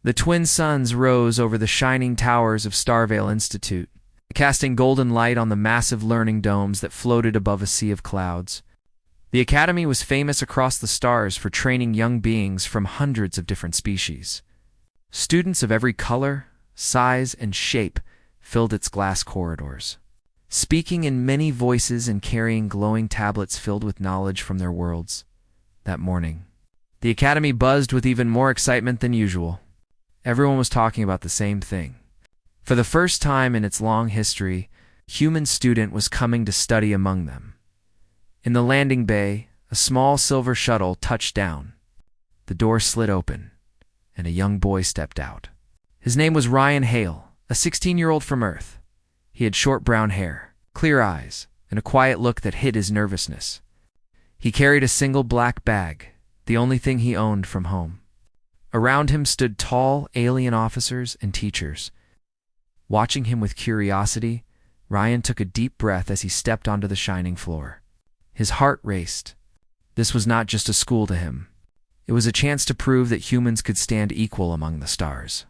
The twin suns rose over the shining towers of Starvale Institute, casting golden light on the massive learning domes that floated above a sea of clouds. The academy was famous across the stars for training young beings from hundreds of different species. Students of every color, size, and shape filled its glass corridors, speaking in many voices and carrying glowing tablets filled with knowledge from their worlds. That morning, the academy buzzed with even more excitement than usual. Everyone was talking about the same thing. For the first time in its long history, a human student was coming to study among them. In the landing bay, a small silver shuttle touched down. The door slid open, and a young boy stepped out. His name was Ryan Hale, a 16-year-old from Earth. He had short brown hair, clear eyes, and a quiet look that hid his nervousness. He carried a single black bag, the only thing he owned from home. Around him stood tall alien officers and teachers. Watching him with curiosity, Ryan took a deep breath as he stepped onto the shining floor. His heart raced. This was not just a school to him. It was a chance to prove that humans could stand equal among the stars.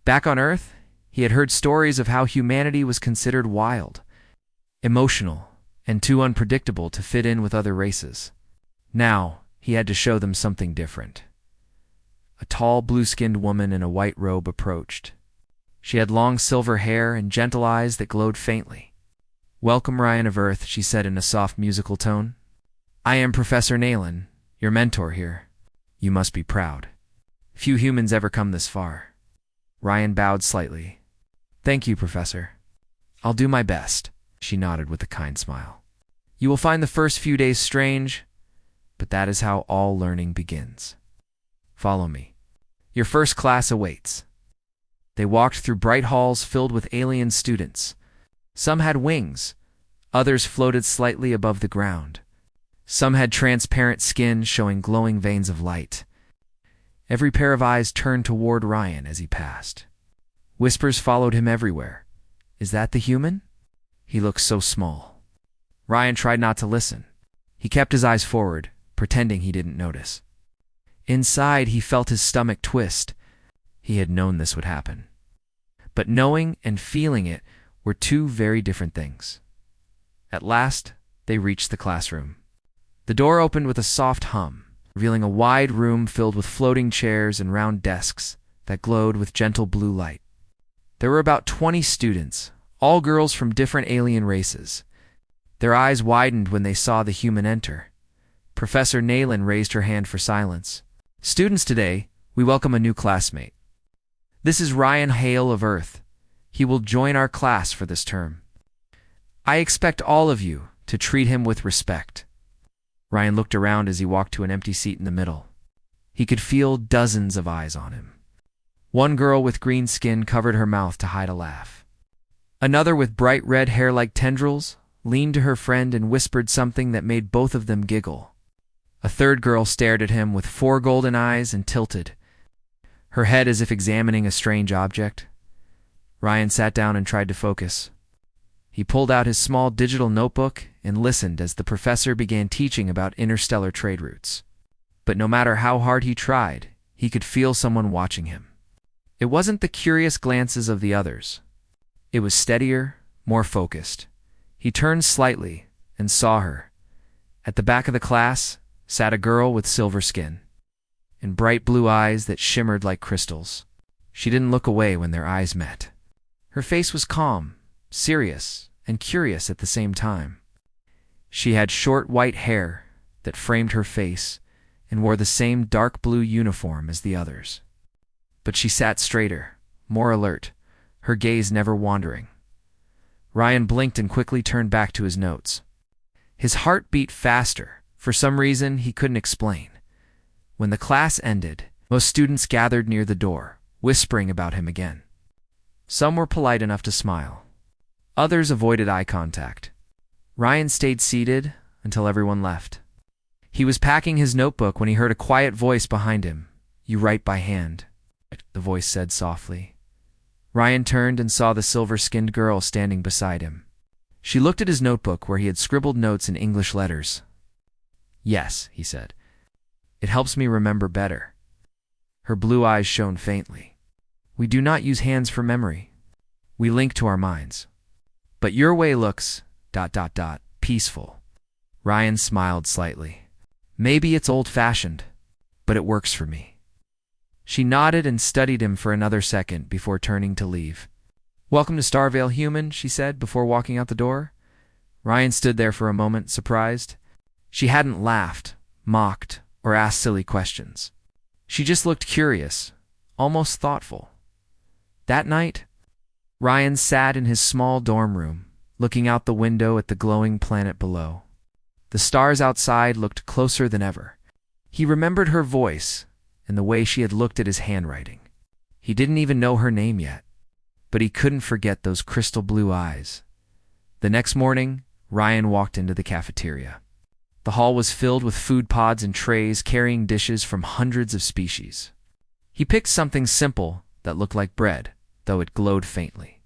Back on Earth, he had heard stories of how humanity was considered wild, emotional, and too unpredictable to fit in with other races. Now, he had to show them something different. A tall, blue-skinned woman in a white robe approached. She had long silver hair and gentle eyes that glowed faintly. "Welcome, Ryan of Earth," she said in a soft musical tone. "I am Professor Naylan, your mentor here. You must be proud. Few humans ever come this far." Ryan bowed slightly. "Thank you, Professor. I'll do my best," she nodded with a kind smile. "You will find the first few days strange, but that is how all learning begins. Follow me. Your first class awaits." They walked through bright halls filled with alien students. Some had wings, others floated slightly above the ground. Some had transparent skin showing glowing veins of light. Every pair of eyes turned toward Ryan as he passed. Whispers followed him everywhere. "Is that the human? He looks so small." Ryan tried not to listen. He kept his eyes forward, pretending he didn't notice. Inside, he felt his stomach twist. He had known this would happen. But knowing and feeling it were two very different things. At last, they reached the classroom. The door opened with a soft hum, revealing a wide room filled with floating chairs and round desks that glowed with gentle blue light. There were about 20 students, all girls from different alien races. Their eyes widened when they saw the human enter. Professor Naylan raised her hand for silence. "Students, today, we welcome a new classmate. This is Ryan Hale of Earth. He will join our class for this term. I expect all of you to treat him with respect." Ryan looked around as he walked to an empty seat in the middle. He could feel dozens of eyes on him. One girl with green skin covered her mouth to hide a laugh. Another with bright red hair like tendrils leaned to her friend and whispered something that made both of them giggle. A third girl stared at him with 4 golden eyes and tilted, her head as if examining a strange object. Ryan sat down and tried to focus. He pulled out his small digital notebook and listened as the professor began teaching about interstellar trade routes. But no matter how hard he tried, he could feel someone watching him. It wasn't the curious glances of the others. It was steadier, more focused. He turned slightly and saw her. At the back of the class sat a girl with silver skin and bright blue eyes that shimmered like crystals. She didn't look away when their eyes met. Her face was calm, serious, and curious at the same time. She had short white hair that framed her face and wore the same dark blue uniform as the others. But she sat straighter, more alert, her gaze never wandering. Ryan blinked and quickly turned back to his notes. His heart beat faster, for some reason he couldn't explain. When the class ended, most students gathered near the door, whispering about him again. Some were polite enough to smile. Others avoided eye contact. Ryan stayed seated until everyone left. He was packing his notebook when he heard a quiet voice behind him. "You write by hand," the voice said softly. Ryan turned and saw the silver-skinned girl standing beside him. She looked at his notebook where he had scribbled notes in English letters. "Yes," he said. "It helps me remember better." Her blue eyes shone faintly. We do not use hands for memory. We link to our minds. But your way looks... peaceful. Ryan smiled slightly. Maybe it's old-fashioned, but it works for me. She nodded and studied him for another second before turning to leave. Welcome to Starvale, human, she said before walking out the door. Ryan stood there for a moment, surprised. She hadn't laughed, mocked, or asked silly questions. She just looked curious, almost thoughtful. That night, Ryan sat in his small dorm room, looking out the window at the glowing planet below. The stars outside looked closer than ever. He remembered her voice and the way she had looked at his handwriting. He didn't even know her name yet, but he couldn't forget those crystal blue eyes. The next morning, Ryan walked into the cafeteria. The hall was filled with food pods and trays carrying dishes from hundreds of species. He picked something simple that looked like bread, though it glowed faintly.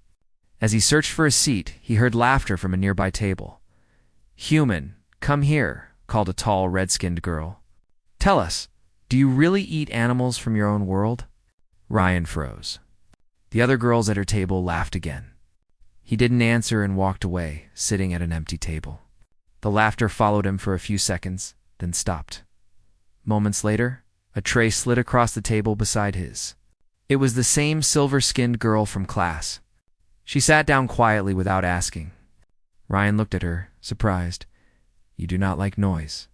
As he searched for a seat, he heard laughter from a nearby table. "Human, come here," called a tall, red-skinned girl. "Tell us, do you really eat animals from your own world?" Ryan froze. The other girls at her table laughed again. He didn't answer and walked away, sitting at an empty table. The laughter followed him for a few seconds, then stopped. Moments later, a tray slid across the table beside his. It was the same silver-skinned girl from class. She sat down quietly without asking. Ryan looked at her, surprised. "You do not like noise,"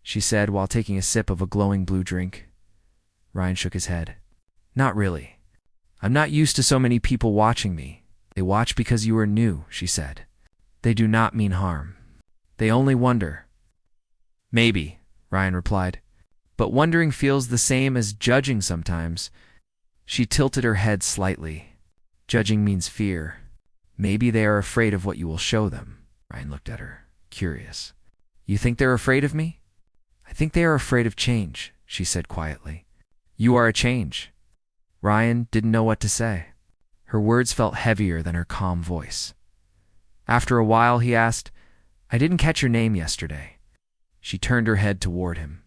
she said while taking a sip of a glowing blue drink. Ryan shook his head. "Not really. I'm not used to so many people watching me. They watch because you are new," she said. "They do not mean harm. They only wonder." "Maybe," Ryan replied. "But wondering feels the same as judging sometimes." She tilted her head slightly. "Judging means fear. Maybe they are afraid of what you will show them." Ryan looked at her, curious. "You think they're afraid of me?" "I think they are afraid of change," she said quietly. "You are a change." Ryan didn't know what to say. Her words felt heavier than her calm voice. After a while, he asked, "I didn't catch your name yesterday." She turned her head toward him.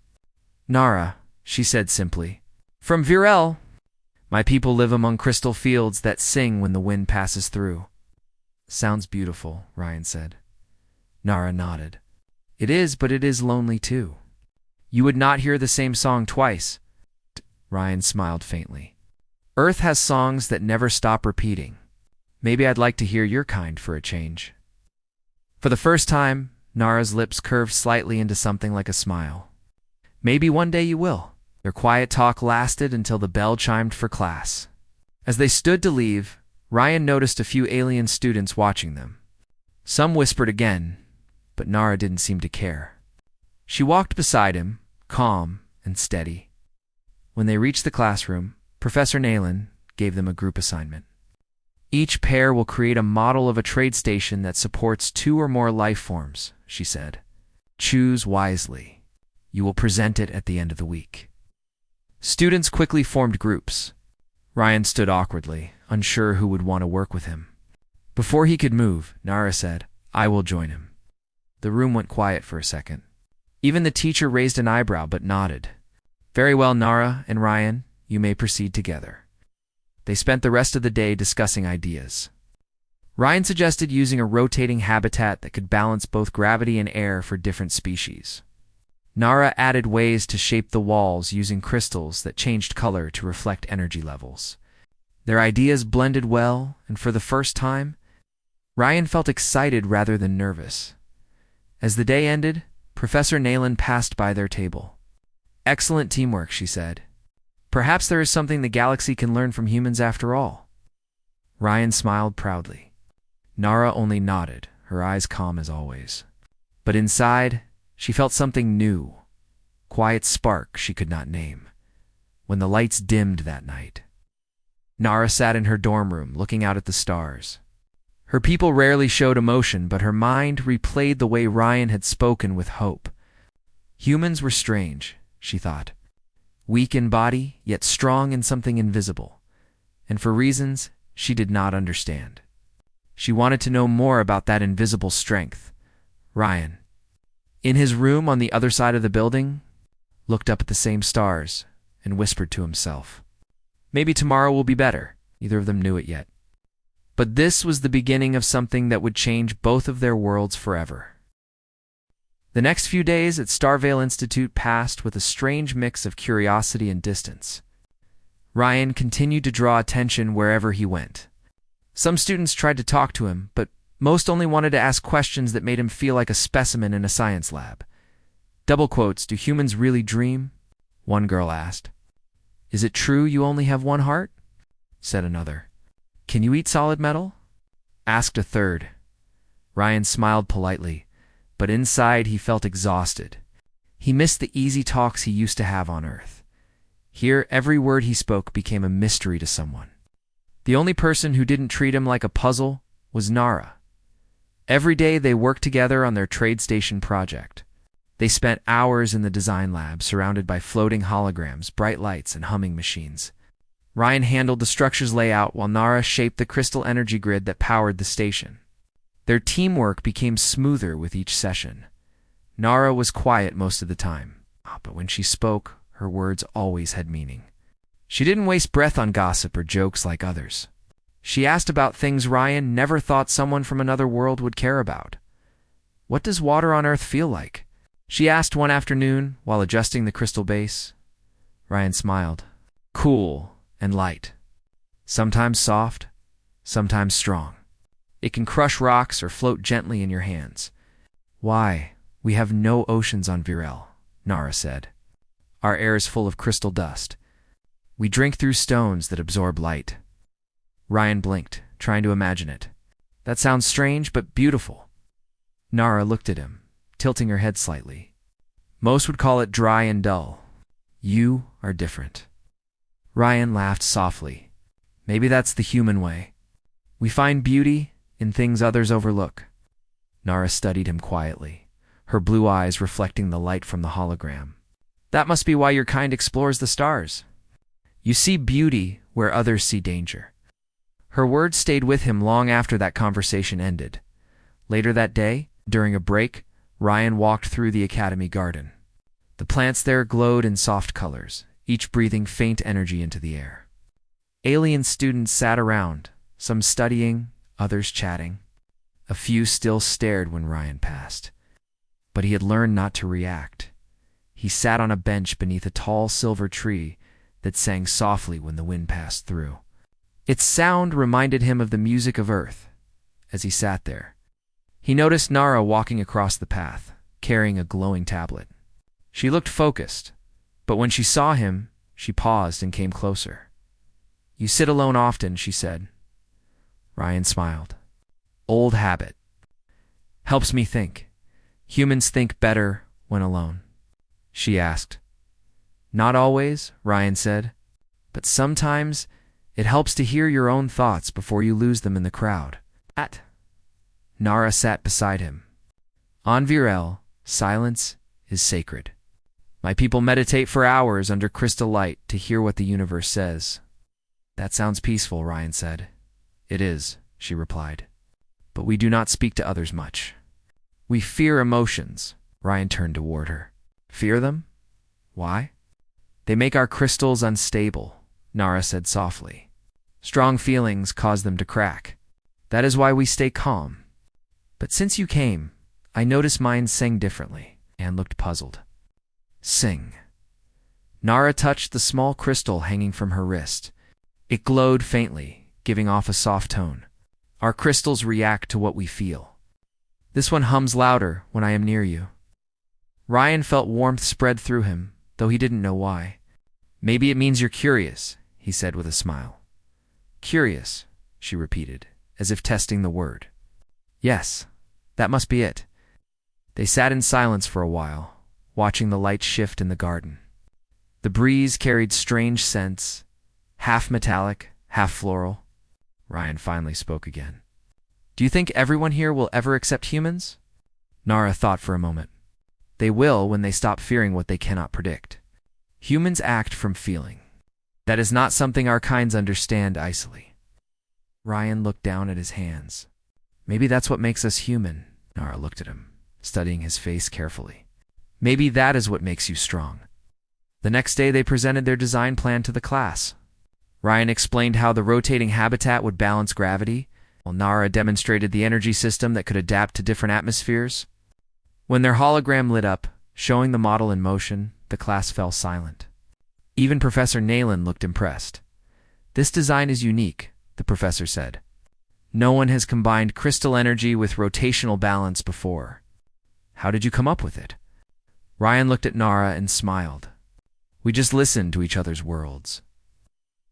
"Nara," she said simply. "From Virel. My people live among crystal fields that sing when the wind passes through." "Sounds beautiful," Ryan said. Nara nodded. "It is, but it is lonely too. You would not hear the same song twice." Ryan smiled faintly. "Earth has songs that never stop repeating. Maybe I'd like to hear your kind for a change." For the first time, Nara's lips curved slightly into something like a smile. "Maybe one day you will." Their quiet talk lasted until the bell chimed for class. As they stood to leave, Ryan noticed a few alien students watching them. Some whispered again, but Nara didn't seem to care. She walked beside him, calm and steady. When they reached the classroom, Professor Nayland gave them a group assignment. "Each pair will create a model of a trade station that supports 2 or more life forms," she said. "Choose wisely. You will present it at the end of the week." Students quickly formed groups. Ryan stood awkwardly, unsure who would want to work with him. Before he could move, Nara said, "I will join him." The room went quiet for a second. Even the teacher raised an eyebrow but nodded. "Very well, Nara and Ryan, you may proceed together." They spent the rest of the day discussing ideas. Ryan suggested using a rotating habitat that could balance both gravity and air for different species. Nara added ways to shape the walls using crystals that changed color to reflect energy levels. Their ideas blended well, and for the first time, Ryan felt excited rather than nervous. As the day ended, Professor Nayland passed by their table. "Excellent teamwork," she said. "Perhaps there is something the galaxy can learn from humans after all." Ryan smiled proudly. Nara only nodded, her eyes calm as always. But inside, she felt something new, quiet spark she could not name, when the lights dimmed that night. Nara sat in her dorm room, looking out at the stars. Her people rarely showed emotion, but her mind replayed the way Ryan had spoken with hope. Humans were strange, she thought. Weak in body, yet strong in something invisible, and for reasons she did not understand. She wanted to know more about that invisible strength. Ryan, in his room on the other side of the building, looked up at the same stars and whispered to himself, Maybe tomorrow will be better. Neither of them knew it yet. But this was the beginning of something that would change both of their worlds forever. The next few days at Starvale Institute passed with a strange mix of curiosity and distance. Ryan continued to draw attention wherever he went. Some students tried to talk to him, but most only wanted to ask questions that made him feel like a specimen in a science lab. Double quotes, "Do humans really dream?" one girl asked. "Is it true you only have one heart?" said another. "Can you eat solid metal?" asked a third. Ryan smiled politely, but inside he felt exhausted. He missed the easy talks he used to have on Earth. Here, every word he spoke became a mystery to someone. The only person who didn't treat him like a puzzle was Nara. Every day they worked together on their trade station project. They spent hours in the design lab, surrounded by floating holograms, bright lights, and humming machines. Ryan handled the structure's layout while Nara shaped the crystal energy grid that powered the station. Their teamwork became smoother with each session. Nara was quiet most of the time, but when she spoke, her words always had meaning. She didn't waste breath on gossip or jokes like others. She asked about things Ryan never thought someone from another world would care about. "What does water on Earth feel like?" she asked one afternoon while adjusting the crystal base. Ryan smiled. "Cool and light. Sometimes soft, sometimes strong. It can crush rocks or float gently in your hands." "Why, we have no oceans on Virel," Nara said. "Our air is full of crystal dust. We drink through stones that absorb light." Ryan blinked, trying to imagine it. "That sounds strange, but beautiful." Nara looked at him, tilting her head slightly. "Most would call it dry and dull. You are different." Ryan laughed softly. "Maybe that's the human way. We find beauty in things others overlook." Nara studied him quietly, her blue eyes reflecting the light from the hologram. "That must be why your kind explores the stars. You see beauty where others see danger." Her words stayed with him long after that conversation ended. Later that day, during a break, Ryan walked through the academy garden. The plants there glowed in soft colors, each breathing faint energy into the air. Alien students sat around, some studying, others chatting. A few still stared when Ryan passed. But he had learned not to react. He sat on a bench beneath a tall silver tree that sang softly when the wind passed through. Its sound reminded him of the music of Earth. As he sat there, he noticed Nara walking across the path, carrying a glowing tablet. She looked focused, but when she saw him, she paused and came closer. "You sit alone often," she said. Ryan smiled. "Old habit. Helps me think. Humans think better when alone." She asked. "Not always," Ryan said, "but sometimes it helps to hear your own thoughts before you lose them in the crowd." Nara sat beside him. "On Virel, silence is sacred. My people meditate for hours under crystal light to hear what the universe says." "That sounds peaceful," Ryan said. "It is," she replied. "But we do not speak to others much. We fear emotions." Ryan turned toward her. "Fear them? Why?" "They make our crystals unstable," Nara said softly. "Strong feelings cause them to crack. That is why we stay calm. But since you came, I noticed mine sang differently," and looked puzzled. "Sing." Nara touched the small crystal hanging from her wrist. It glowed faintly, giving off a soft tone. "Our crystals react to what we feel. This one hums louder when I am near you." Ryan felt warmth spread through him, though he didn't know why. "Maybe it means you're curious," he said with a smile. "Curious," she repeated, as if testing the word. "Yes, that must be it." They sat in silence for a while, watching the light shift in the garden. The breeze carried strange scents, half metallic, half floral. Ryan finally spoke again. "Do you think everyone here will ever accept humans?" Nara thought for a moment. "They will when they stop fearing what they cannot predict. Humans act from feeling. That is not something our kinds understand easily." Ryan looked down at his hands. "Maybe that's what makes us human." Nara looked at him, studying his face carefully. "Maybe that is what makes you strong." The next day they presented their design plan to the class. Ryan explained how the rotating habitat would balance gravity, while Nara demonstrated the energy system that could adapt to different atmospheres. When their hologram lit up, showing the model in motion, the class fell silent. Even Professor Nayland looked impressed. "This design is unique," the professor said. "No one has combined crystal energy with rotational balance before. How did you come up with it?" Ryan looked at Nara and smiled. "We just listened to each other's worlds."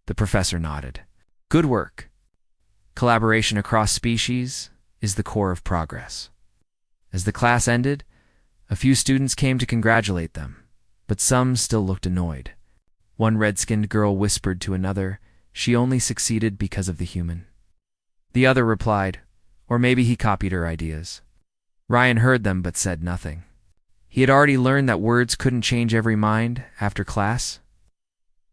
The professor nodded. "Good work. Collaboration across species is the core of progress." As the class ended, a few students came to congratulate them, but some still looked annoyed. One red-skinned girl whispered to another, she only succeeded because of the human. The other replied, or maybe he copied her ideas. Ryan heard them but said nothing. He had already learned that words couldn't change every mind after class.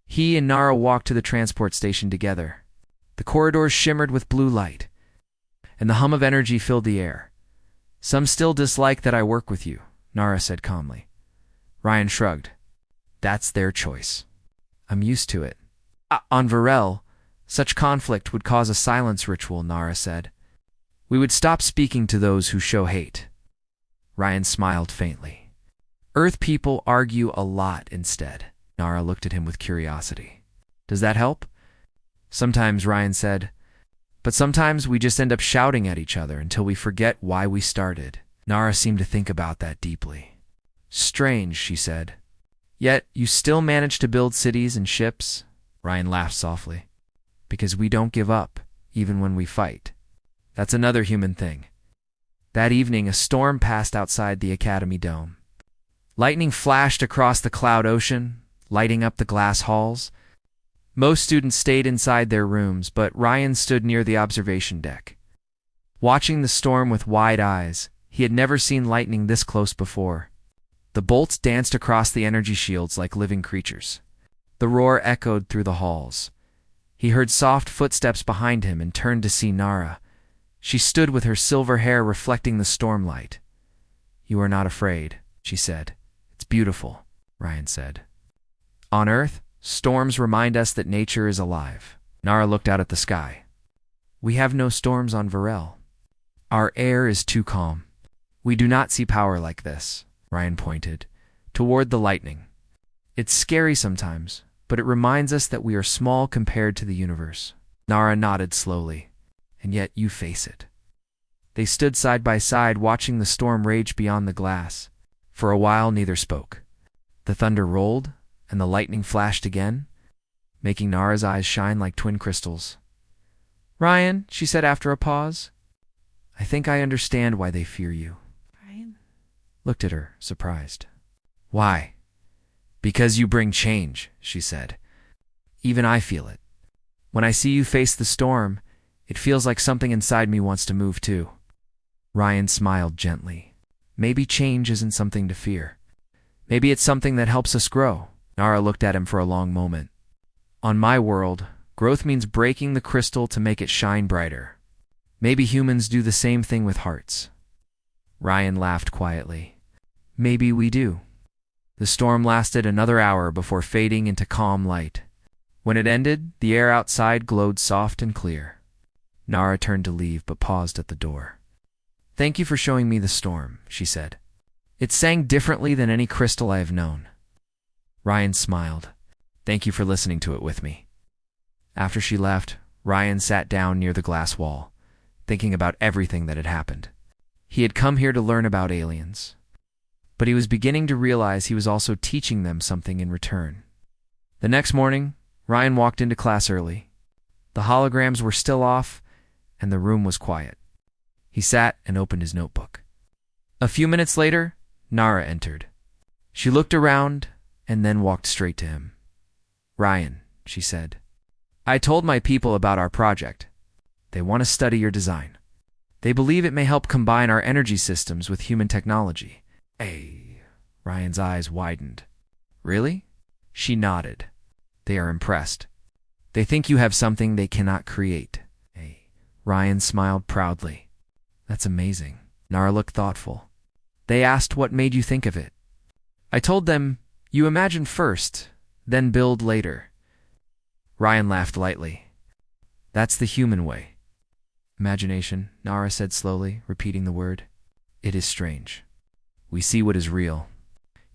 He and Nara walked to the transport station together. The corridors shimmered with blue light, and the hum of energy filled the air. "Some still dislike that I work with you," Nara said calmly. Ryan shrugged. "That's their choice. I'm used to it." "On Varel, such conflict would cause a silence ritual," Nara said. "We would stop speaking to those who show hate." Ryan smiled faintly. "Earth people argue a lot instead." Nara looked at him with curiosity. "Does that help?" "Sometimes," Ryan said. "But sometimes we just end up shouting at each other until we forget why we started." Nara seemed to think about that deeply. "Strange," she said. "Yet you still manage to build cities and ships?" Ryan laughed softly. "Because we don't give up, even when we fight. That's another human thing." That evening, a storm passed outside the Academy dome. Lightning flashed across the cloud ocean, lighting up the glass halls. Most students stayed inside their rooms, but Ryan stood near the observation deck. Watching the storm with wide eyes, he had never seen lightning this close before. The bolts danced across the energy shields like living creatures. The roar echoed through the halls. He heard soft footsteps behind him and turned to see Nara. She stood with her silver hair reflecting the stormlight. "You are not afraid," she said. "It's beautiful," Ryan said. "On Earth, storms remind us that nature is alive." Nara looked out at the sky. "We have no storms on Varel. Our air is too calm. We do not see power like this," Ryan pointed, toward the lightning. "It's scary sometimes, but it reminds us that we are small compared to the universe." Nara nodded slowly. "And yet you face it." They stood side by side, watching the storm rage beyond the glass. For a while, neither spoke. The thunder rolled, and the lightning flashed again, making Nara's eyes shine like twin crystals. "Ryan," she said after a pause, "I think I understand why they fear you." Ryan looked at her, surprised. "Why?" "Because you bring change," she said. "Even I feel it. When I see you face the storm, it feels like something inside me wants to move too." Ryan smiled gently. "Maybe change isn't something to fear. Maybe it's something that helps us grow." Nara looked at him for a long moment. "On my world, growth means breaking the crystal to make it shine brighter. Maybe humans do the same thing with hearts." Ryan laughed quietly. "Maybe we do." The storm lasted another hour before fading into calm light. When it ended, the air outside glowed soft and clear. Nara turned to leave but paused at the door. "Thank you for showing me the storm," she said. "It sang differently than any crystal I have known." Ryan smiled. "Thank you for listening to it with me." After she left, Ryan sat down near the glass wall, thinking about everything that had happened. He had come here to learn about aliens, but he was beginning to realize he was also teaching them something in return. The next morning, Ryan walked into class early. The holograms were still off, and the room was quiet. He sat and opened his notebook. A few minutes later, Nara entered. She looked around and then walked straight to him. "Ryan," she said, "I told my people about our project. They want to study your design. They believe it may help combine our energy systems with human technology." "Hey." Ryan's eyes widened. "Really?" She nodded. "They are impressed. They think you have something they cannot create." "Hey." Ryan smiled proudly. "That's amazing." Nara looked thoughtful. "They asked what made you think of it. I told them, you imagine first, then build later." Ryan laughed lightly. That's the human way. Imagination, Nara said slowly, repeating the word. It is strange. We see what is real.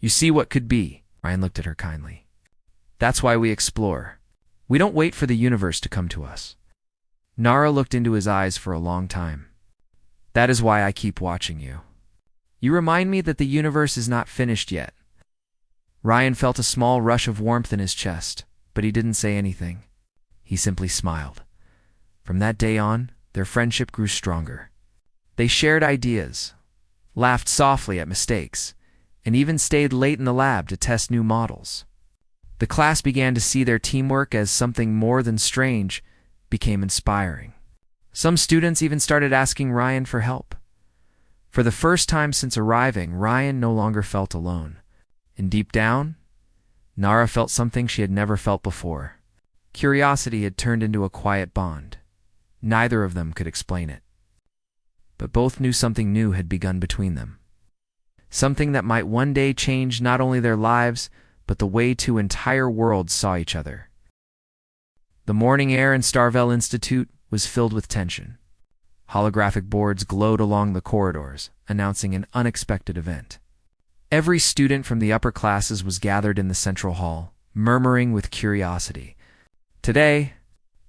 You see what could be. Ryan looked at her kindly. That's why we explore. We don't wait for the universe to come to us. Nara looked into his eyes for a long time. That is why I keep watching you. You remind me that the universe is not finished yet. Ryan felt a small rush of warmth in his chest, but he didn't say anything. He simply smiled. From that day on, their friendship grew stronger. They shared ideas, laughed softly at mistakes, and even stayed late in the lab to test new models. The class began to see their teamwork as something more than strange, became inspiring. Some students even started asking Ryan for help. For the first time since arriving, Ryan no longer felt alone. And deep down, Nara felt something she had never felt before. Curiosity had turned into a quiet bond. Neither of them could explain it. But both knew something new had begun between them. Something that might one day change not only their lives, but the way two entire worlds saw each other. The morning air in Storyville Institute was filled with tension. Holographic boards glowed along the corridors, announcing an unexpected event. Every student from the upper classes was gathered in the central hall, murmuring with curiosity. Today,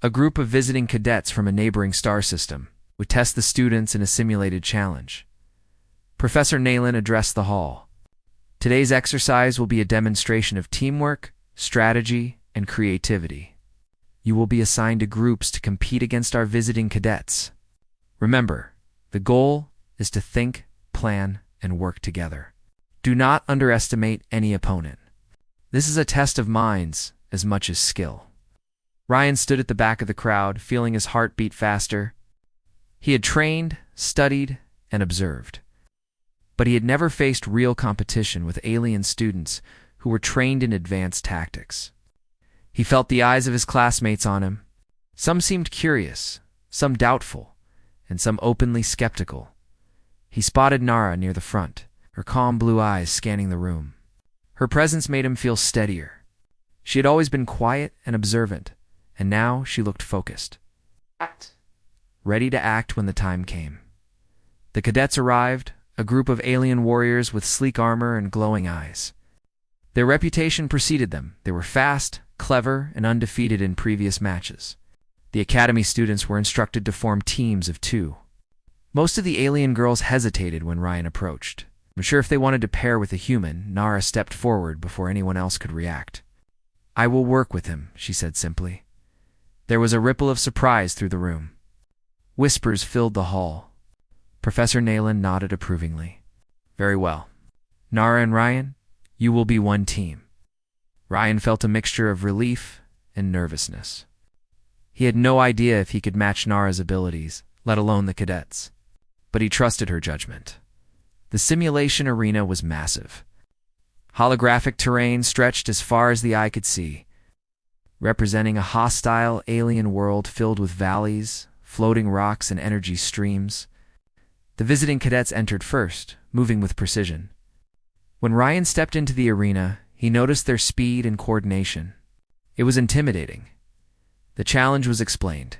a group of visiting cadets from a neighboring star system would test the students in a simulated challenge. Professor Nayland addressed the hall. Today's exercise will be a demonstration of teamwork, strategy, and creativity. You will be assigned to groups to compete against our visiting cadets. Remember, the goal is to think, plan, and work together. Do not underestimate any opponent. This is a test of minds as much as skill. Ryan stood at the back of the crowd, feeling his heart beat faster. He had trained, studied, and observed. But he had never faced real competition with alien students who were trained in advanced tactics. He felt the eyes of his classmates on him. Some seemed curious, some doubtful, and some openly skeptical. He spotted Nara near the front, her calm blue eyes scanning the room. Her presence made him feel steadier. She had always been quiet and observant, and now she looked focused. Ready to act when the time came. The cadets arrived, a group of alien warriors with sleek armor and glowing eyes. Their reputation preceded them. They were fast, clever, and undefeated in previous matches. The academy students were instructed to form teams of 2. Most of the alien girls hesitated when Ryan approached. I'm sure if they wanted to pair with a human, Nara stepped forward before anyone else could react. I will work with him, she said simply. There was a ripple of surprise through the room. Whispers filled the hall. Professor Nayland nodded approvingly. Very well. Nara and Ryan, you will be one team. Ryan felt a mixture of relief and nervousness. He had no idea if he could match Nara's abilities, let alone the cadets. But he trusted her judgment. The simulation arena was massive. Holographic terrain stretched as far as the eye could see, representing a hostile alien world filled with valleys, floating rocks, and energy streams. The visiting cadets entered first, moving with precision. When Ryan stepped into the arena, he noticed their speed and coordination. It was intimidating. The challenge was explained.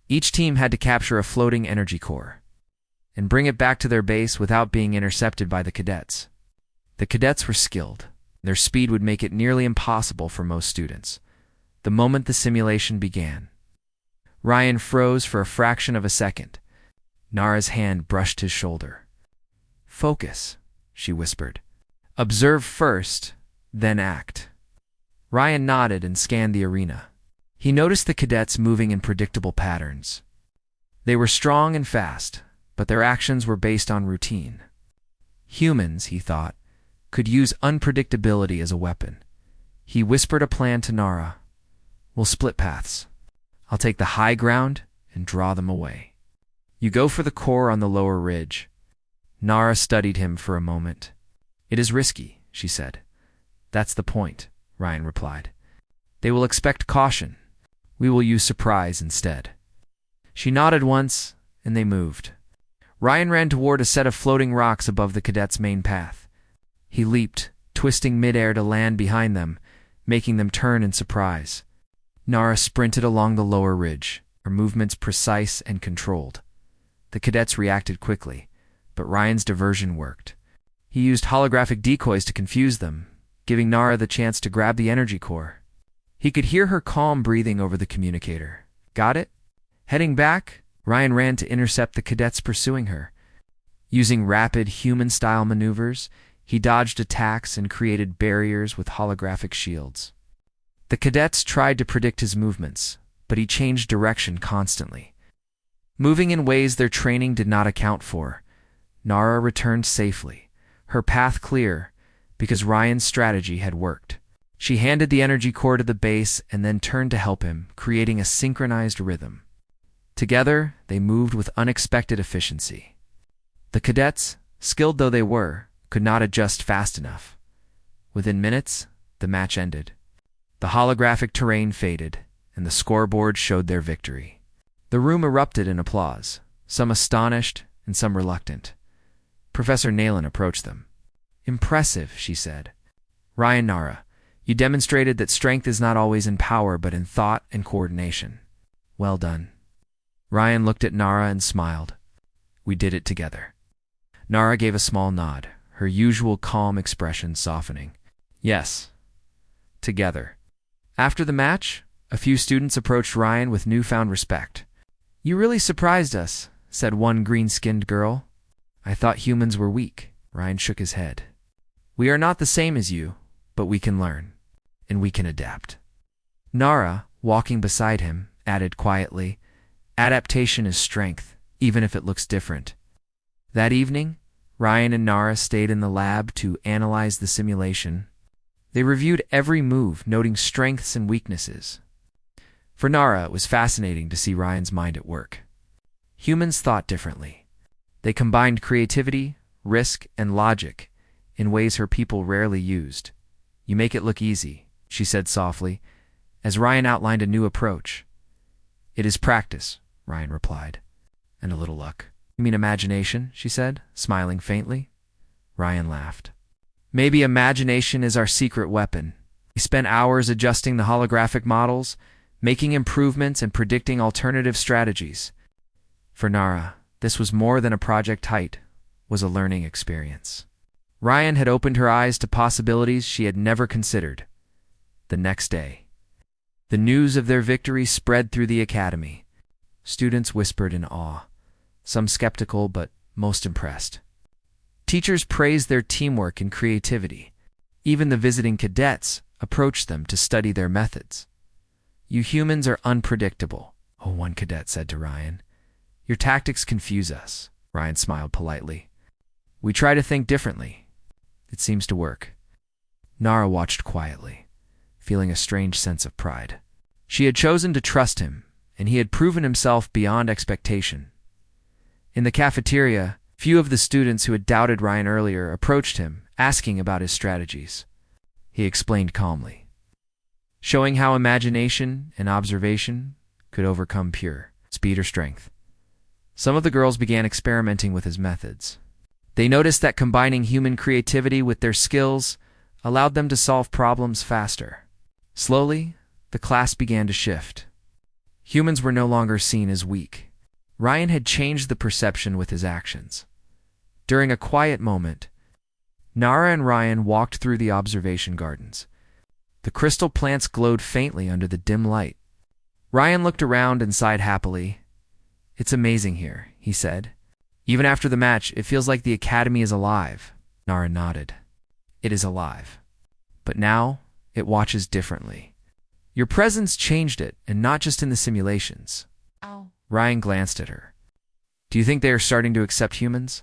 Each team had to capture a floating energy core and bring it back to their base without being intercepted by the cadets. The cadets were skilled. Their speed would make it nearly impossible for most students. The moment the simulation began, Ryan froze for a fraction of a second. Nara's hand brushed his shoulder. Focus, she whispered. Observe first, then act. Ryan nodded and scanned the arena. He noticed the cadets moving in predictable patterns. They were strong and fast, but their actions were based on routine. Humans, he thought, could use unpredictability as a weapon. He whispered a plan to Nara. We'll split paths. I'll take the high ground and draw them away. You go for the core on the lower ridge. Nara studied him for a moment. It is risky, she said. That's the point, Ryan replied. They will expect caution. We will use surprise instead. She nodded once, and they moved. Ryan ran toward a set of floating rocks above the cadets' main path. He leaped, twisting midair to land behind them, making them turn in surprise. Nara sprinted along the lower ridge, her movements precise and controlled. The cadets reacted quickly, but Ryan's diversion worked. He used holographic decoys to confuse them, giving Nara the chance to grab the energy core. He could hear her calm breathing over the communicator. Got it? Heading back, Ryan ran to intercept the cadets pursuing her. Using rapid human-style maneuvers, he dodged attacks and created barriers with holographic shields. The cadets tried to predict his movements, but he changed direction constantly. Moving in ways their training did not account for, Nara returned safely, her path clear, because Ryan's strategy had worked. She handed the energy core to the base and then turned to help him, creating a synchronized rhythm. Together, they moved with unexpected efficiency. The cadets, skilled though they were, could not adjust fast enough. Within minutes, the match ended. The holographic terrain faded, and the scoreboard showed their victory. The room erupted in applause, some astonished and some reluctant. Professor Nayland approached them. "Impressive," she said. "Ryan, Nara, you demonstrated that strength is not always in power but in thought and coordination. Well done." Ryan looked at Nara and smiled. "We did it together." Nara gave a small nod, her usual calm expression softening. "Yes, together." After the match, a few students approached Ryan with newfound respect. "You really surprised us," said one green-skinned girl. "I thought humans were weak." Ryan shook his head. "We are not the same as you, but we can learn, and we can adapt." Nara, walking beside him, added quietly, "Adaptation is strength, even if it looks different." That evening, Ryan and Nara stayed in the lab to analyze the simulation. They reviewed every move, noting strengths and weaknesses. For Nara, it was fascinating to see Ryan's mind at work. Humans thought differently. They combined creativity, risk, and logic in ways her people rarely used. "You make it look easy," she said softly, as Ryan outlined a new approach. "It is practice," Ryan replied, "and a little luck." "You mean imagination?" she said, smiling faintly. Ryan laughed. "Maybe imagination is our secret weapon." He spent hours adjusting the holographic models, making improvements and predicting alternative strategies. For Nara, this was more than a project height, was a learning experience. Ryan had opened her eyes to possibilities she had never considered. The next day, the news of their victory spread through the academy. Students whispered in awe, some skeptical but most impressed. Teachers praised their teamwork and creativity. Even the visiting cadets approached them to study their methods. "You humans are unpredictable," one cadet said to Ryan. "Your tactics confuse us." Ryan smiled politely. "We try to think differently. It seems to work." Nara watched quietly, feeling a strange sense of pride. She had chosen to trust him, and he had proven himself beyond expectation. In the cafeteria, few of the students who had doubted Ryan earlier approached him, asking about his strategies. He explained calmly, showing how imagination and observation could overcome pure speed or strength. Some of the girls began experimenting with his methods. They noticed that combining human creativity with their skills allowed them to solve problems faster. Slowly, the class began to shift. Humans were no longer seen as weak. Ryan had changed the perception with his actions. During a quiet moment, Nara and Ryan walked through the observation gardens. The crystal plants glowed faintly under the dim light. Ryan looked around and sighed happily. "It's amazing here," he said. "Even after the match, it feels like the academy is alive." Nara nodded. "It is alive. But now, it watches differently. Your presence changed it, and not just in the simulations." Ow. Ryan glanced at her. "Do you think they are starting to accept humans?"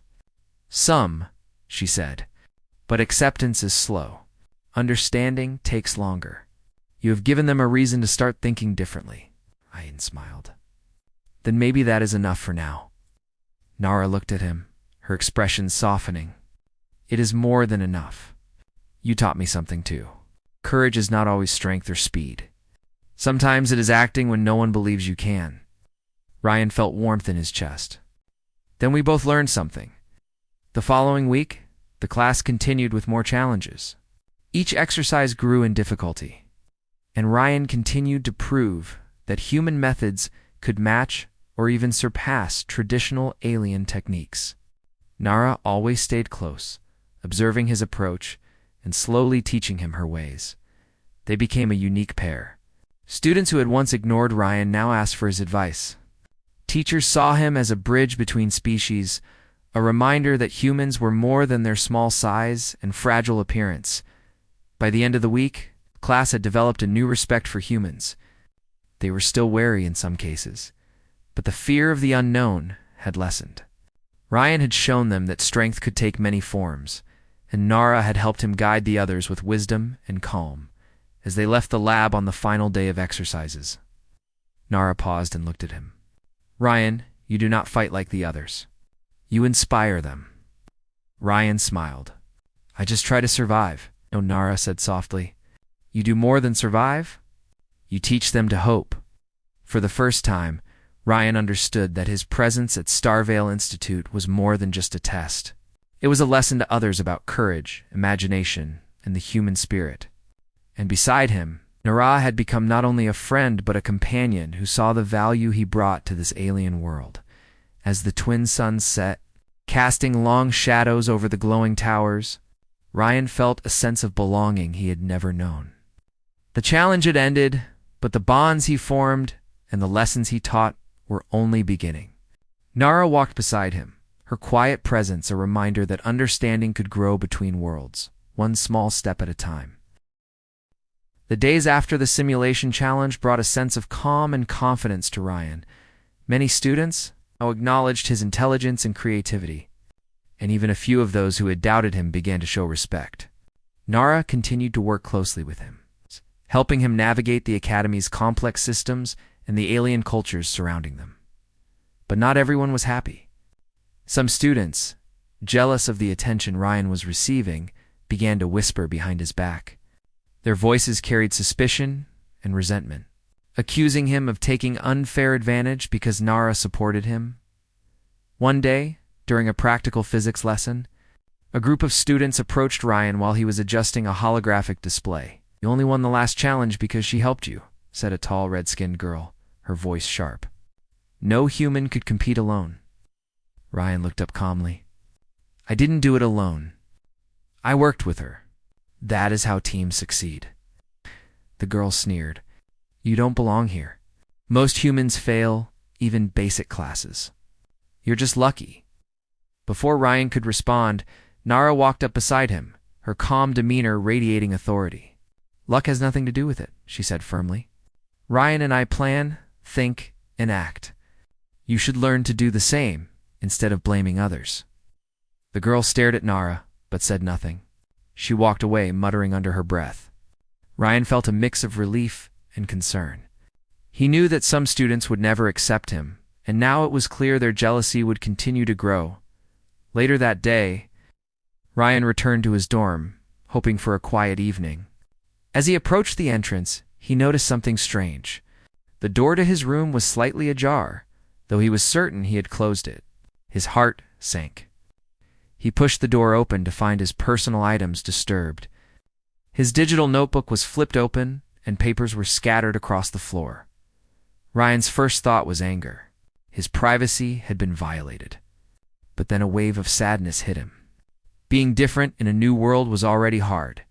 "Some," she said. "But acceptance is slow. Understanding takes longer. You have given them a reason to start thinking differently." Ryan smiled. "Then maybe that is enough for now." Nara looked at him, her expression softening. "It is more than enough. You taught me something too. Courage is not always strength or speed. Sometimes it is acting when no one believes you can." Ryan felt warmth in his chest. Then we both learned something. The following week, the class continued with more challenges. Each exercise grew in difficulty. And Ryan continued to prove that human methods could match or even surpass traditional alien techniques. Nara always stayed close, observing his approach and slowly teaching him her ways. They became a unique pair. Students who had once ignored Ryan now asked for his advice. Teachers saw him as a bridge between species, a reminder that humans were more than their small size and fragile appearance. By the end of the week, class had developed a new respect for humans. They were still wary in some cases, but the fear of the unknown had lessened. Ryan had shown them that strength could take many forms, and Nara had helped him guide the others with wisdom and calm as they left the lab on the final day of exercises. Nara paused and looked at him. "Ryan, you do not fight like the others. You inspire them." Ryan smiled. "I just try to survive." "No," Nara said softly. "You do more than survive. You teach them to hope." For the first time, Ryan understood that his presence at Starvale Institute was more than just a test. It was a lesson to others about courage, imagination, and the human spirit. And beside him, Nara had become not only a friend but a companion who saw the value he brought to this alien world. As the twin suns set, casting long shadows over the glowing towers, Ryan felt a sense of belonging he had never known. The challenge had ended, but the bonds he formed and the lessons he taught were only beginning. Nara walked beside him, her quiet presence a reminder that understanding could grow between worlds, one small step at a time. The days after the simulation challenge brought a sense of calm and confidence to Ryan. Many students now acknowledged his intelligence and creativity, and even a few of those who had doubted him began to show respect. Nara continued to work closely with him, helping him navigate the Academy's complex systems and the alien cultures surrounding them. But not everyone was happy. Some students, jealous of the attention Ryan was receiving, began to whisper behind his back. Their voices carried suspicion and resentment, accusing him of taking unfair advantage because Nara supported him. One day, during a practical physics lesson, a group of students approached Ryan while he was adjusting a holographic display. "You only won the last challenge because she helped you," said a tall, red-skinned girl, her voice sharp. "No human could compete alone." Ryan looked up calmly. "I didn't do it alone. I worked with her. That is how teams succeed." The girl sneered. "You don't belong here. Most humans fail, even basic classes. You're just lucky." Before Ryan could respond, Nara walked up beside him, her calm demeanor radiating authority. "Luck has nothing to do with it," she said firmly. "Ryan and I plan, think, and act. You should learn to do the same instead of blaming others." The girl stared at Nara, but said nothing. She walked away, muttering under her breath. Ryan felt a mix of relief and concern. He knew that some students would never accept him, and now it was clear their jealousy would continue to grow. Later that day, Ryan returned to his dorm, hoping for a quiet evening. As he approached the entrance, he noticed something strange. The door to his room was slightly ajar, though he was certain he had closed it. His heart sank. He pushed the door open to find his personal items disturbed. His digital notebook was flipped open, and papers were scattered across the floor. Ryan's first thought was anger. His privacy had been violated. But then a wave of sadness hit him. Being different in a new world was already hard.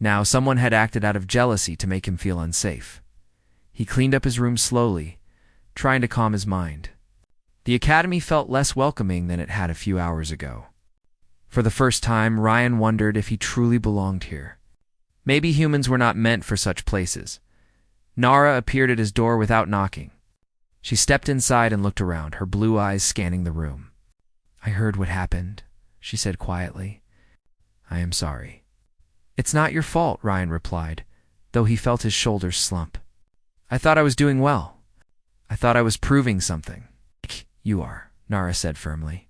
Now someone had acted out of jealousy to make him feel unsafe. He cleaned up his room slowly, trying to calm his mind. The academy felt less welcoming than it had a few hours ago. For the first time, Ryan wondered if he truly belonged here. Maybe humans were not meant for such places. Nara appeared at his door without knocking. She stepped inside and looked around, her blue eyes scanning the room. "I heard what happened," she said quietly. "I am sorry." "It's not your fault," Ryan replied, though he felt his shoulders slump. "I thought I was doing well. I thought I was proving something." "You are," Nara said firmly.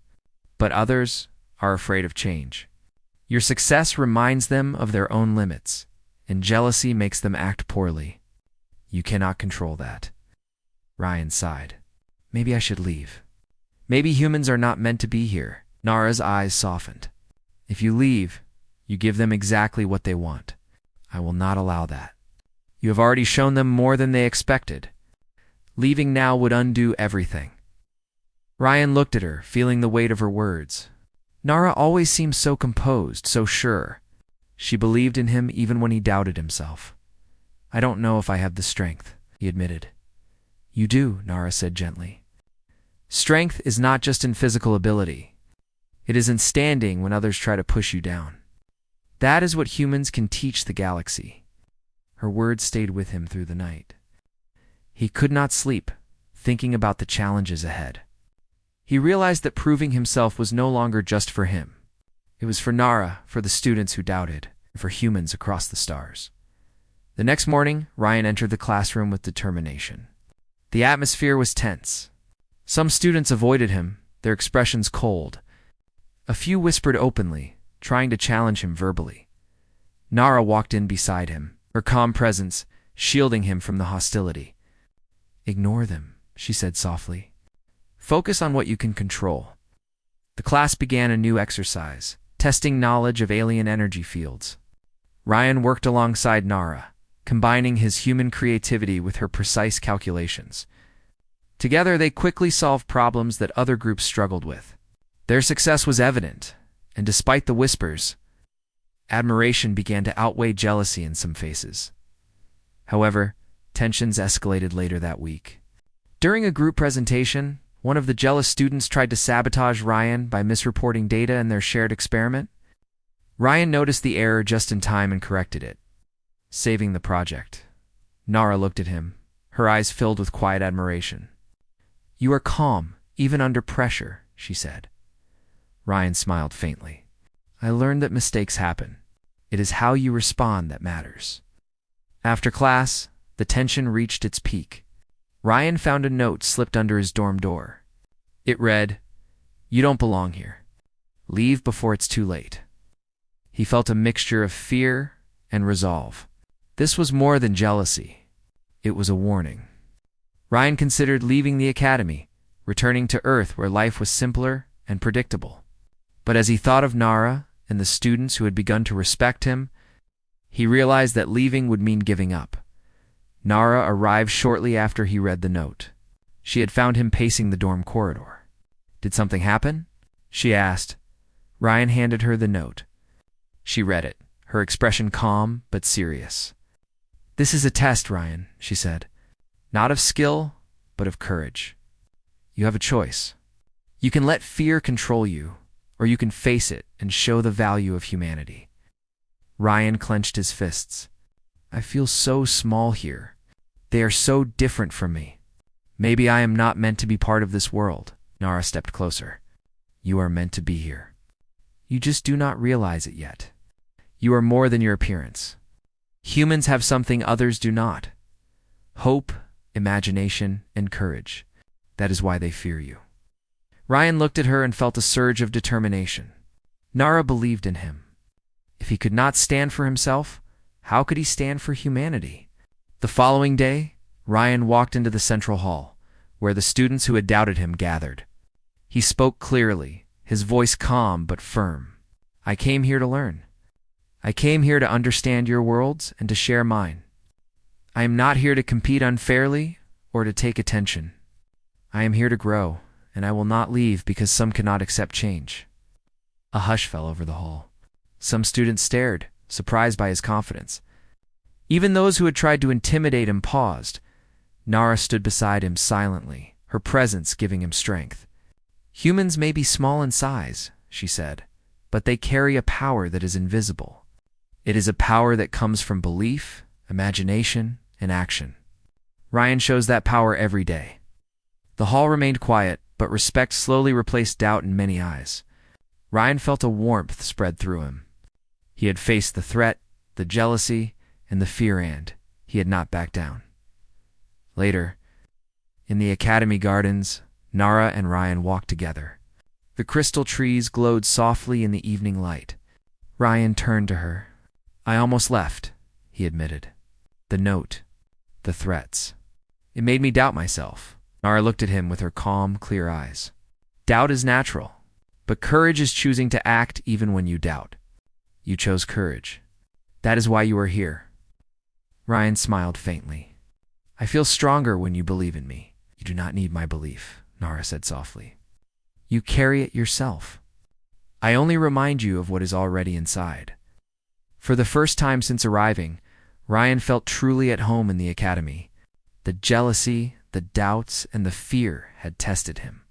"But others are afraid of change. Your success reminds them of their own limits, and jealousy makes them act poorly. You cannot control that." Ryan sighed. "Maybe I should leave. Maybe humans are not meant to be here." Nara's eyes softened. "If you leave, you give them exactly what they want. I will not allow that." You have already shown them more than they expected. Leaving now would undo everything. Ryan looked at her, feeling the weight of her words. Nara always seemed so composed, so sure. She believed in him even when he doubted himself. I don't know if I have the strength, he admitted. You do, Nara said gently. Strength is not just in physical ability. It is in standing when others try to push you down. That is what humans can teach the galaxy. Her words stayed with him through the night. He could not sleep, thinking about the challenges ahead. He realized that proving himself was no longer just for him. It was for Nara, for the students who doubted, and for humans across the stars. The next morning, Ryan entered the classroom with determination. The atmosphere was tense. Some students avoided him, their expressions cold. A few whispered openly, trying to challenge him verbally. Nara walked in beside him, her calm presence shielding him from the hostility. Ignore them, she said softly. Focus on what you can control. The class began a new exercise, testing knowledge of alien energy fields. Ryan worked alongside Nara, combining his human creativity with her precise calculations. Together, they quickly solved problems that other groups struggled with. Their success was evident, and despite the whispers, admiration began to outweigh jealousy in some faces. However, tensions escalated later that week. During a group presentation, one of the jealous students tried to sabotage Ryan by misreporting data in their shared experiment. Ryan noticed the error just in time and corrected it, saving the project. Nara looked at him, her eyes filled with quiet admiration. You are calm, even under pressure, she said. Ryan smiled faintly. I learned that mistakes happen. It is how you respond that matters. After class, the tension reached its peak. Ryan found a note slipped under his dorm door. It read, You don't belong here. Leave before it's too late. He felt a mixture of fear and resolve. This was more than jealousy. It was a warning. Ryan considered leaving the academy, returning to Earth where life was simpler and predictable. But as he thought of Nara and the students who had begun to respect him, he realized that leaving would mean giving up. Nara arrived shortly after he read the note. She had found him pacing the dorm corridor. Did something happen? She asked. Ryan handed her the note. She read it, her expression calm but serious. This is a test, Ryan, she said. Not of skill, but of courage. You have a choice. You can let fear control you, or you can face it and show the value of humanity. Ryan clenched his fists. I feel so small here. They are so different from me. Maybe I am not meant to be part of this world. Nara stepped closer. You are meant to be here. You just do not realize it yet. You are more than your appearance. Humans have something others do not. Hope, imagination, and courage. That is why they fear you. Ryan looked at her and felt a surge of determination. Nara believed in him. If he could not stand for himself, how could he stand for humanity? The following day, Ryan walked into the central hall, where the students who had doubted him gathered. He spoke clearly, his voice calm but firm. I came here to learn. I came here to understand your worlds and to share mine. I am not here to compete unfairly or to take attention. I am here to grow, and I will not leave because some cannot accept change. A hush fell over the hall. Some students stared, surprised by his confidence. Even those who had tried to intimidate him paused. Nara stood beside him silently, her presence giving him strength. Humans may be small in size, she said, but they carry a power that is invisible. It is a power that comes from belief, imagination, and action. Ryan shows that power every day. The hall remained quiet, but respect slowly replaced doubt in many eyes. Ryan felt a warmth spread through him. He had faced the threat, the jealousy, and the fear, and he had not backed down. Later, in the academy gardens, Nara and Ryan walked together. The crystal trees glowed softly in the evening light. Ryan turned to her. I almost left, he admitted. The note, the threats. It made me doubt myself. Nara looked at him with her calm, clear eyes. Doubt is natural, but courage is choosing to act even when you doubt. You chose courage. That is why you are here. Ryan smiled faintly. I feel stronger when you believe in me. You do not need my belief, Nara said softly. You carry it yourself. I only remind you of what is already inside. For the first time since arriving, Ryan felt truly at home in the academy. The jealousy, the doubts, and the fear had tested him.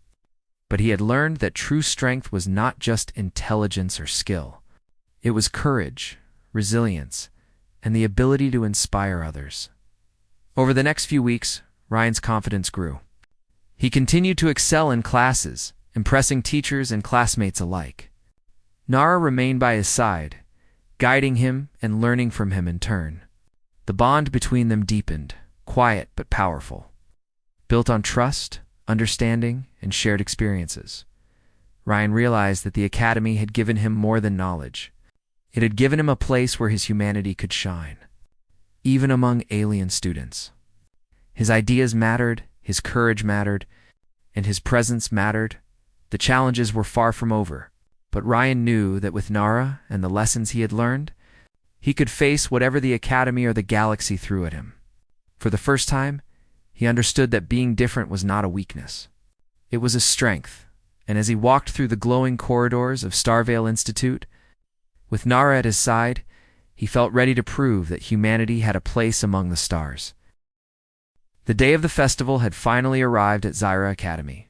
But he had learned that true strength was not just intelligence or skill. It was courage, resilience, and the ability to inspire others. Over the next few weeks, Ryan's confidence grew. He continued to excel in classes, impressing teachers and classmates alike. Nara remained by his side, guiding him and learning from him in turn. The bond between them deepened, quiet but powerful, built on trust, understanding, and shared experiences. Ryan realized that the academy had given him more than knowledge. It had given him a place where his humanity could shine, even among alien students. His ideas mattered, his courage mattered, and his presence mattered. The challenges were far from over, but Ryan knew that with Nara and the lessons he had learned, he could face whatever the academy or the galaxy threw at him. For the first time, he understood that being different was not a weakness. It was a strength, and as he walked through the glowing corridors of Starvale Institute, with Nara at his side, he felt ready to prove that humanity had a place among the stars. The day of the festival had finally arrived at Zyra Academy.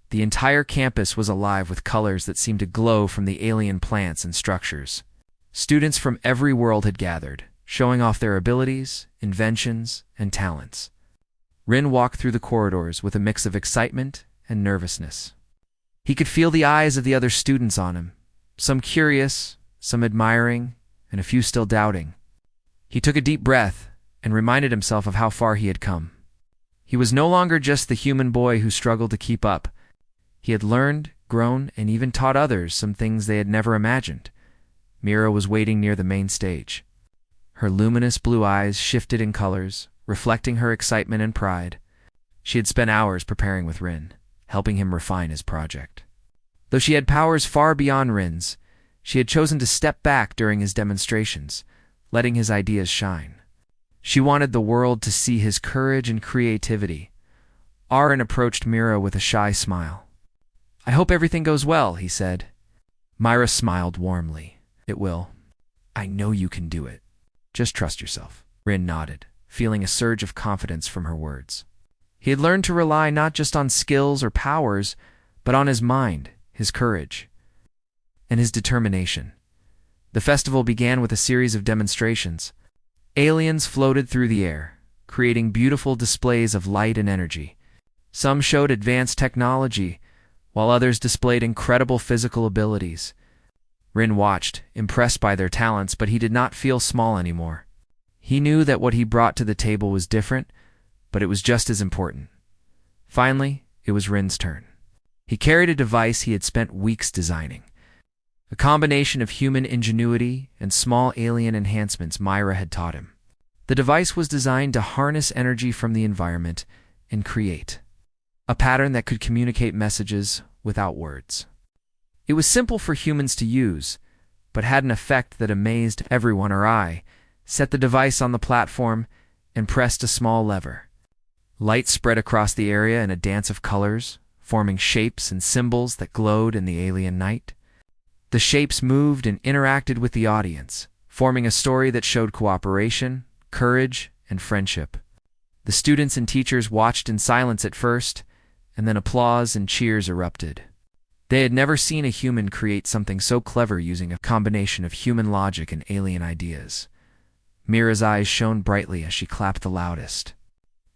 The entire campus was alive with colors that seemed to glow from the alien plants and structures. Students from every world had gathered, showing off their abilities, inventions, and talents. Rin walked through the corridors with a mix of excitement and nervousness. He could feel the eyes of the other students on him, some curious, some admiring, and a few still doubting. He took a deep breath and reminded himself of how far he had come. He was no longer just the human boy who struggled to keep up. He had learned, grown, and even taught others some things they had never imagined. Mira was waiting near the main stage. Her luminous blue eyes shifted in colors, reflecting her excitement and pride. She had spent hours preparing with Rin, helping him refine his project. Though she had powers far beyond Rin's, she had chosen to step back during his demonstrations, letting his ideas shine. She wanted the world to see his courage and creativity. Aaron approached Mira with a shy smile. I hope everything goes well, he said. Myra smiled warmly. It will. I know you can do it. Just trust yourself. Rin nodded, feeling a surge of confidence from her words. He had learned to rely not just on skills or powers, but on his mind, his courage, and his determination. The festival began with a series of demonstrations. Aliens floated through the air, creating beautiful displays of light and energy. Some showed advanced technology, while others displayed incredible physical abilities. Rin watched, impressed by their talents, but he did not feel small anymore. He knew that what he brought to the table was different, but it was just as important. Finally, it was Rin's turn. He carried a device he had spent weeks designing. A combination of human ingenuity and small alien enhancements Myra had taught him. The device was designed to harness energy from the environment and create a pattern that could communicate messages without words. It was simple for humans to use, but had an effect that amazed everyone. I set the device on the platform and pressed a small lever. Light spread across the area in a dance of colors, forming shapes and symbols that glowed in the alien night. The shapes moved and interacted with the audience, forming a story that showed cooperation, courage, and friendship. The students and teachers watched in silence at first, and then applause and cheers erupted. They had never seen a human create something so clever using a combination of human logic and alien ideas. Mira's eyes shone brightly as she clapped the loudest.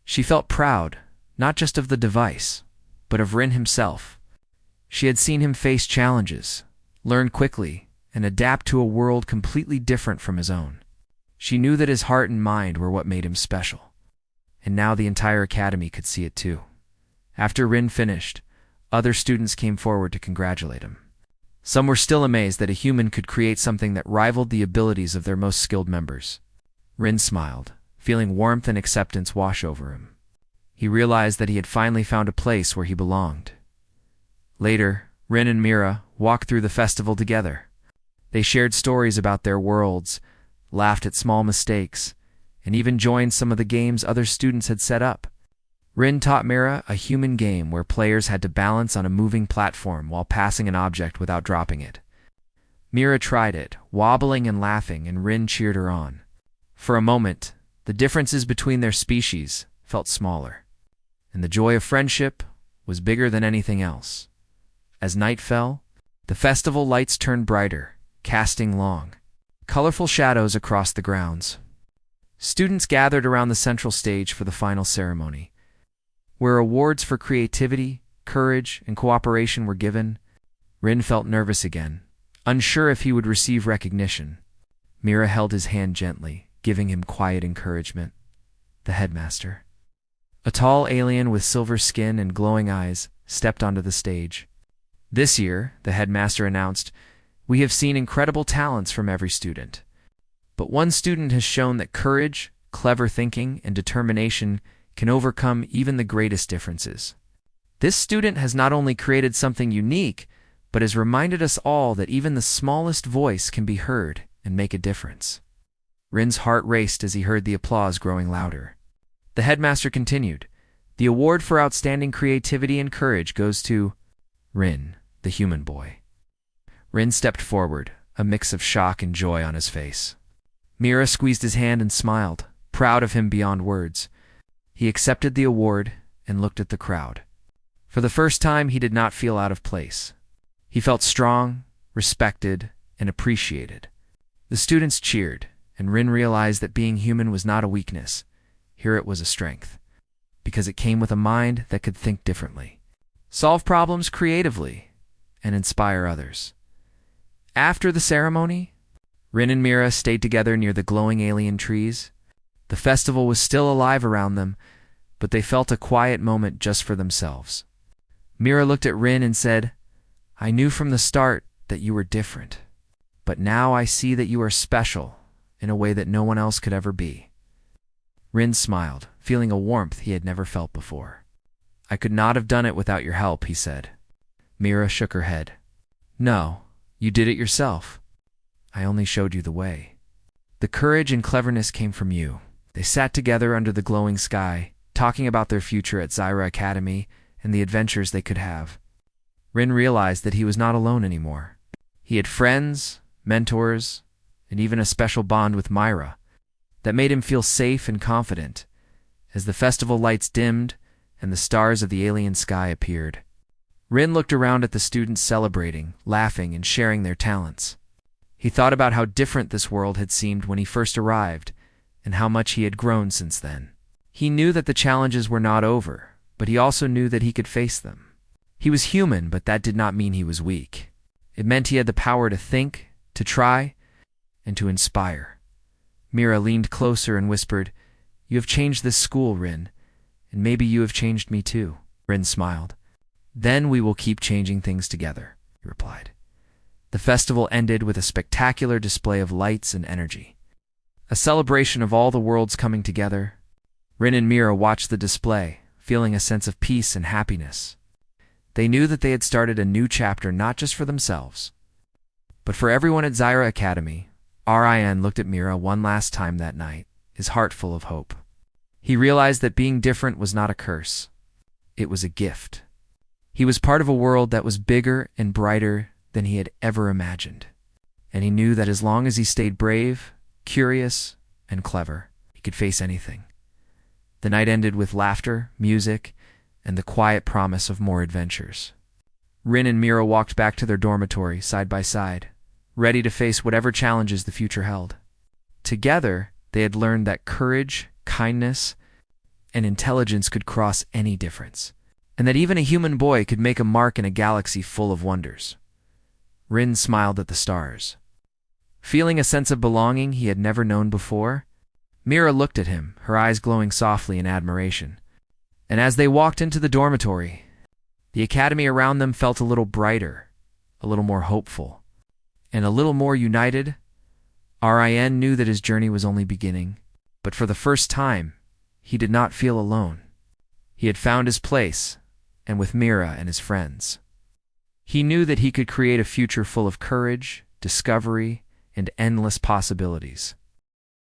She felt proud, not just of the device, but of Rin himself. She had seen him face challenges, learn quickly, and adapt to a world completely different from his own. She knew that his heart and mind were what made him special. And now the entire academy could see it too. After Rin finished, other students came forward to congratulate him. Some were still amazed that a human could create something that rivaled the abilities of their most skilled members. Rin smiled, feeling warmth and acceptance wash over him. He realized that he had finally found a place where he belonged. Later, Rin and Mira walked through the festival together. They shared stories about their worlds, laughed at small mistakes, and even joined some of the games other students had set up. Rin taught Mira a human game where players had to balance on a moving platform while passing an object without dropping it. Mira tried it, wobbling and laughing, and Rin cheered her on. For a moment, the differences between their species felt smaller, and the joy of friendship was bigger than anything else. As night fell, the festival lights turned brighter, casting long, colorful shadows across the grounds. Students gathered around the central stage for the final ceremony, where awards for creativity, courage, and cooperation were given. Rin felt nervous again, unsure if he would receive recognition. Mira held his hand gently, giving him quiet encouragement. The headmaster, a tall alien with silver skin and glowing eyes, stepped onto the stage. This year, the headmaster announced, we have seen incredible talents from every student. But one student has shown that courage, clever thinking, and determination can overcome even the greatest differences. This student has not only created something unique, but has reminded us all that even the smallest voice can be heard and make a difference. Rin's heart raced as he heard the applause growing louder. The headmaster continued, the award for outstanding creativity and courage goes to Rin, the human boy. Rin stepped forward, a mix of shock and joy on his face. Mira squeezed his hand and smiled, proud of him beyond words. He accepted the award and looked at the crowd. For the first time, he did not feel out of place. He felt strong, respected, and appreciated. The students cheered, and Rin realized that being human was not a weakness. Here it was a strength, because it came with a mind that could think differently, solve problems creatively, and inspire others. After the ceremony, Rin and Mira stayed together near the glowing alien trees. The festival was still alive around them, but they felt a quiet moment just for themselves. Mira looked at Rin and said, I knew from the start that you were different, but now I see that you are special in a way that no one else could ever be. Rin smiled, feeling a warmth he had never felt before. I could not have done it without your help, he said. Mira shook her head. No, you did it yourself. I only showed you the way. The courage and cleverness came from you. They sat together under the glowing sky, talking about their future at Zyra Academy and the adventures they could have. Rin realized that he was not alone anymore. He had friends, mentors, and even a special bond with Myra that made him feel safe and confident. As the festival lights dimmed and the stars of the alien sky appeared, Rin looked around at the students celebrating, laughing, and sharing their talents. He thought about how different this world had seemed when he first arrived, and how much he had grown since then. He knew that the challenges were not over, but he also knew that he could face them. He was human, but that did not mean he was weak. It meant he had the power to think, to try, and to inspire. Mira leaned closer and whispered, You have changed this school, Rin, and maybe you have changed me too. Rin smiled. Then we will keep changing things together, he replied. The festival ended with a spectacular display of lights and energy, a celebration of all the worlds coming together. Rin and Mira watched the display, feeling a sense of peace and happiness. They knew that they had started a new chapter not just for themselves, but for everyone at Zyra Academy. Rin looked at Mira one last time that night, his heart full of hope. He realized that being different was not a curse. It was a gift. He was part of a world that was bigger and brighter than he had ever imagined. And he knew that as long as he stayed brave, curious, and clever, he could face anything. The night ended with laughter, music, and the quiet promise of more adventures. Rin and Mira walked back to their dormitory side by side, ready to face whatever challenges the future held. Together, they had learned that courage, kindness, and intelligence could cross any difference, and that even a human boy could make a mark in a galaxy full of wonders. Rin smiled at the stars. Feeling a sense of belonging he had never known before, Mira looked at him, her eyes glowing softly in admiration. And as they walked into the dormitory, the academy around them felt a little brighter, a little more hopeful, and a little more united. Rin knew that his journey was only beginning, but for the first time, he did not feel alone. He had found his place, and with Mira and his friends. He knew that he could create a future full of courage, discovery, and endless possibilities.